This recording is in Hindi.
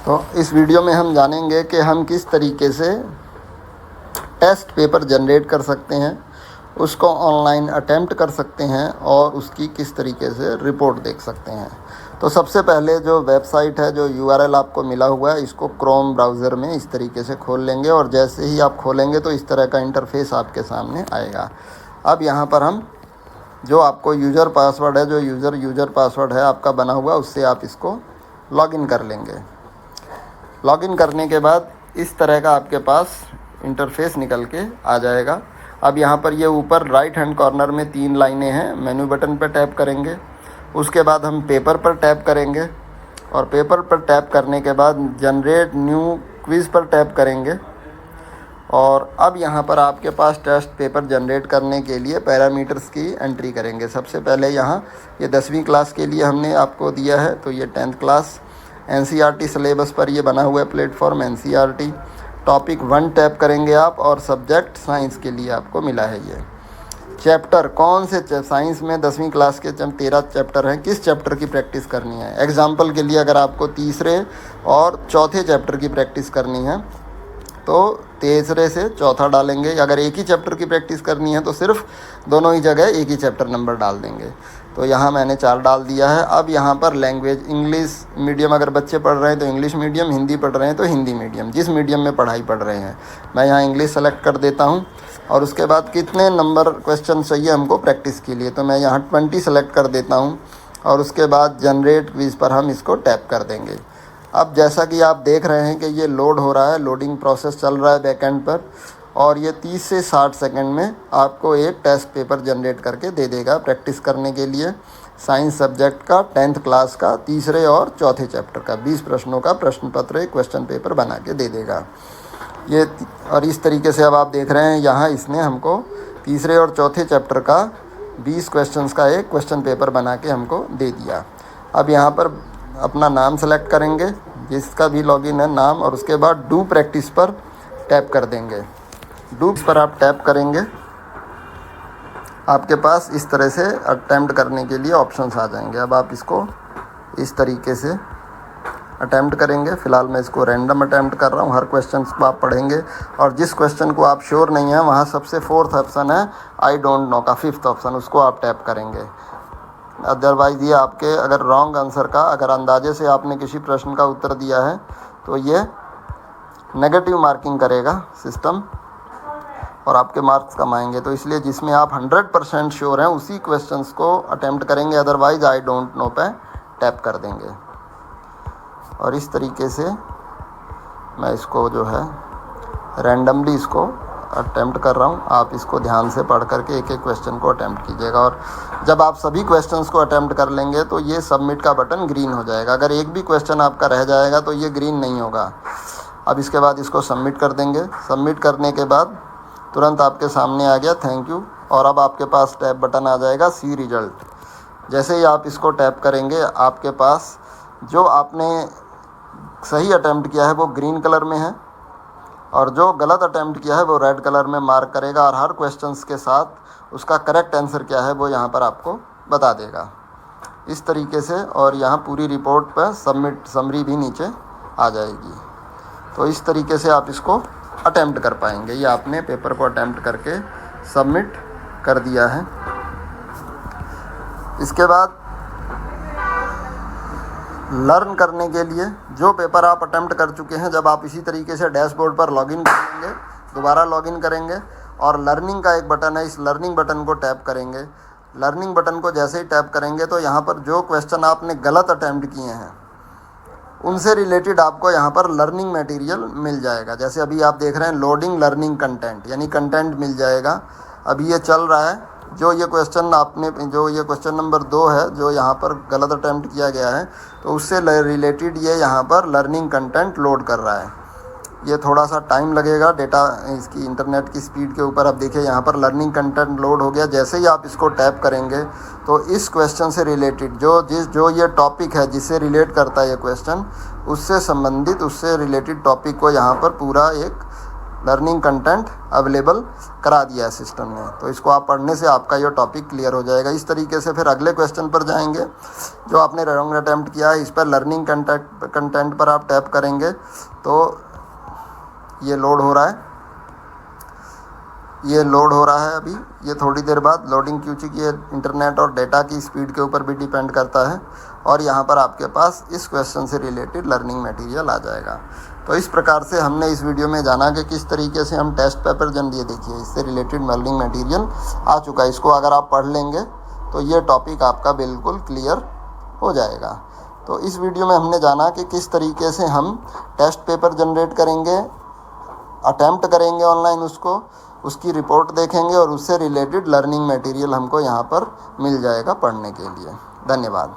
तो इस वीडियो में हम जानेंगे कि हम किस तरीके से टेस्ट पेपर जनरेट कर सकते हैं, उसको ऑनलाइन अटेम्प्ट कर सकते हैं और उसकी किस तरीके से रिपोर्ट देख सकते हैं। तो सबसे पहले जो वेबसाइट है, जो URL आपको मिला हुआ है, इसको क्रोम ब्राउज़र में इस तरीके से खोल लेंगे और जैसे ही आप खोलेंगे तो इस तरह का इंटरफेस आपके सामने आएगा। अब यहाँ पर हम जो आपको यूज़र पासवर्ड है, जो यूज़र पासवर्ड है आपका बना हुआ, उससे आप इसको लॉगिन कर लेंगे। लॉगिन करने के बाद इस तरह का आपके पास इंटरफेस निकल के आ जाएगा। अब यहाँ पर ये ऊपर राइट हैंड कॉर्नर में 3 लाइनें हैं, मेन्यू बटन पर टैप करेंगे। उसके बाद हम पेपर पर टैप करेंगे और पेपर पर टैप करने के बाद जनरेट न्यू क्विज़ पर टैप करेंगे। और अब यहाँ पर आपके पास टेस्ट पेपर जनरेट करने के लिए पैरामीटर्स की एंट्री करेंगे। सबसे पहले यहाँ ये 10वीं क्लास के लिए हमने आपको दिया है, तो ये 10th क्लास NCERT सिलेबस पर ये बना हुआ है प्लेटफॉर्म NCERT। टॉपिक 1 टैप करेंगे आप और सब्जेक्ट साइंस के लिए आपको मिला है ये। चैप्टर कौन से साइंस में 10वीं क्लास के 13 चैप्टर हैं, किस चैप्टर की प्रैक्टिस करनी है। एग्जाम्पल के लिए अगर आपको तीसरे और चौथे चैप्टर की प्रैक्टिस करनी है तो तीसरे से चौथा डालेंगे। अगर एक ही चैप्टर की प्रैक्टिस करनी है तो सिर्फ दोनों ही जगह एक ही चैप्टर नंबर डाल देंगे। तो यहाँ मैंने 4 डाल दिया है। अब यहाँ पर लैंग्वेज इंग्लिश मीडियम अगर बच्चे पढ़ रहे हैं तो इंग्लिश मीडियम, हिंदी पढ़ रहे हैं तो हिंदी मीडियम, जिस मीडियम में पढ़ाई पढ़ रहे हैं। मैं यहाँ इंग्लिश सेलेक्ट कर देता हूँ और उसके बाद कितने नंबर क्वेश्चन चाहिए हमको प्रैक्टिस के लिए, तो मैं यहाँ 20 सेलेक्ट कर देता हूँ और उसके बाद जनरेट क्विज़ पर हम इसको टैप कर देंगे। अब जैसा कि आप देख रहे हैं कि ये लोड हो रहा है, लोडिंग प्रोसेस चल रहा है बैकएंड पर, और ये 30 से 60 सेकंड में आपको एक टेस्ट पेपर जनरेट करके दे देगा प्रैक्टिस करने के लिए। साइंस सब्जेक्ट का 10th क्लास का तीसरे और चौथे चैप्टर का 20 प्रश्नों का प्रश्न पत्र, एक क्वेश्चन पेपर बना के दे देगा ये। और इस तरीके से अब आप देख रहे हैं यहाँ इसने हमको तीसरे और चौथे चैप्टर का 20 क्वेश्चंस का एक क्वेश्चन पेपर बना के हमको दे दिया। अब यहाँ पर अपना नाम सेलेक्ट करेंगे, जिसका भी लॉगिन है नाम, और उसके बाद डू प्रैक्टिस पर टैप कर देंगे। डू पर आप टैप करेंगे, आपके पास इस तरह से अटेम्प्ट करने के लिए ऑप्शंस आ जाएंगे। अब आप इसको इस तरीके से अटेम्प्ट करेंगे। फ़िलहाल मैं इसको रैंडम अटेम्प्ट कर रहा हूँ। हर क्वेश्चन को आप पढ़ेंगे और जिस क्वेश्चन को आप श्योर नहीं है वहाँ सबसे 4th ऑप्शन है आई डोंट नो का 5th ऑप्शन, उसको आप टैप करेंगे। अदरवाइज़ ये आपके अगर रॉन्ग आंसर का, अगर अंदाजे से आपने किसी प्रश्न का उत्तर दिया है तो ये नेगेटिव मार्किंग करेगा सिस्टम और आपके मार्क्स कम आएंगे। तो इसलिए जिसमें आप 100% श्योर हैं उसी क्वेश्चंस को अटेम्प्ट करेंगे, अदरवाइज़ आई डोंट नो पे टैप कर देंगे। और इस तरीके से मैं इसको जो है रैंडमली इसको अटेम्प्ट कर रहा हूँ। आप इसको ध्यान से पढ़ करके एक एक क्वेश्चन को अटेम्प्ट कीजिएगा और जब आप सभी क्वेश्चंस को अटेम्प्ट कर लेंगे तो ये सबमिट का बटन ग्रीन हो जाएगा। अगर एक भी क्वेश्चन आपका रह जाएगा तो ये ग्रीन नहीं होगा। अब इसके बाद इसको सबमिट कर देंगे। सबमिट करने के बाद तुरंत आपके सामने आ गया थैंक यू, और अब आपके पास टैप बटन आ जाएगा सी रिजल्ट। जैसे ही आप इसको टैप करेंगे आपके पास जो आपने सही अटेम्प्ट किया है वो ग्रीन कलर में है और जो गलत अटेम्प्ट किया है वो रेड कलर में मार्क करेगा, और हर क्वेश्चंस के साथ उसका करेक्ट आंसर क्या है वो यहाँ पर आपको बता देगा इस तरीके से। और यहाँ पूरी रिपोर्ट पर सबमिट समरी भी नीचे आ जाएगी। तो इस तरीके से आप इसको अटेम्प्ट कर पाएंगे। ये आपने पेपर को अटेम्प्ट करके सबमिट कर दिया है। इसके बाद लर्न करने के लिए जो पेपर आप अटेम्प्ट कर चुके हैं, जब आप इसी तरीके से डैशबोर्ड पर लॉगिन करेंगे, दोबारा लॉगिन करेंगे और लर्निंग का एक बटन है, इस लर्निंग बटन को टैप करेंगे। लर्निंग बटन को जैसे ही टैप करेंगे तो यहाँ पर जो क्वेश्चन आपने गलत अटेम्प्ट किए हैं उनसे रिलेटेड आपको यहाँ पर लर्निंग मटेरियल मिल जाएगा। जैसे अभी आप देख रहे हैं लोडिंग लर्निंग कंटेंट, यानी कंटेंट मिल जाएगा। अभी ये चल रहा है। जो ये क्वेश्चन आपने, जो ये क्वेश्चन नंबर 2 है जो यहाँ पर गलत अटेम्प्ट किया गया है, तो उससे रिलेटेड ये यहाँ पर लर्निंग कंटेंट लोड कर रहा है। ये थोड़ा सा टाइम लगेगा, डेटा इसकी इंटरनेट की स्पीड के ऊपर। अब देखिए यहाँ पर लर्निंग कंटेंट लोड हो गया। जैसे ही आप इसको टैप करेंगे तो इस क्वेश्चन से रिलेटेड जो ये टॉपिक है जिससे रिलेट करता है ये क्वेश्चन, उससे संबंधित, उससे रिलेटेड टॉपिक को यहाँ पर पूरा एक लर्निंग कंटेंट अवेलेबल करा दिया है सिस्टम ने। तो इसको आप पढ़ने से आपका ये टॉपिक क्लियर हो जाएगा। इस तरीके से फिर अगले क्वेश्चन पर जाएंगे जो आपने रॉन्ग अटैम्प्ट किया है। इस पर लर्निंग कंटेंट पर आप टैप करेंगे तो ये लोड हो रहा है, ये लोड हो रहा है अभी। ये थोड़ी देर बाद लोडिंग क्योंकि ये इंटरनेट और डेटा की स्पीड के ऊपर भी डिपेंड करता है। और यहाँ पर आपके पास इस क्वेश्चन से रिलेटेड लर्निंग मटेरियल आ जाएगा। तो इस प्रकार से हमने इस वीडियो में जाना कि किस तरीके से हम टेस्ट पेपर जनरेट, देखिए इससे रिलेटेड लर्निंग मटेरियल आ चुका है। इसको अगर आप पढ़ लेंगे तो ये टॉपिक आपका बिल्कुल क्लियर हो जाएगा। तो इस वीडियो में हमने जाना कि किस तरीके से हम टेस्ट पेपर जनरेट करेंगे, अटैम्प्ट करेंगे ऑनलाइन उसको, उसकी रिपोर्ट देखेंगे और उससे रिलेटेड लर्निंग मटेरियल हमको यहाँ पर मिल जाएगा पढ़ने के लिए। धन्यवाद।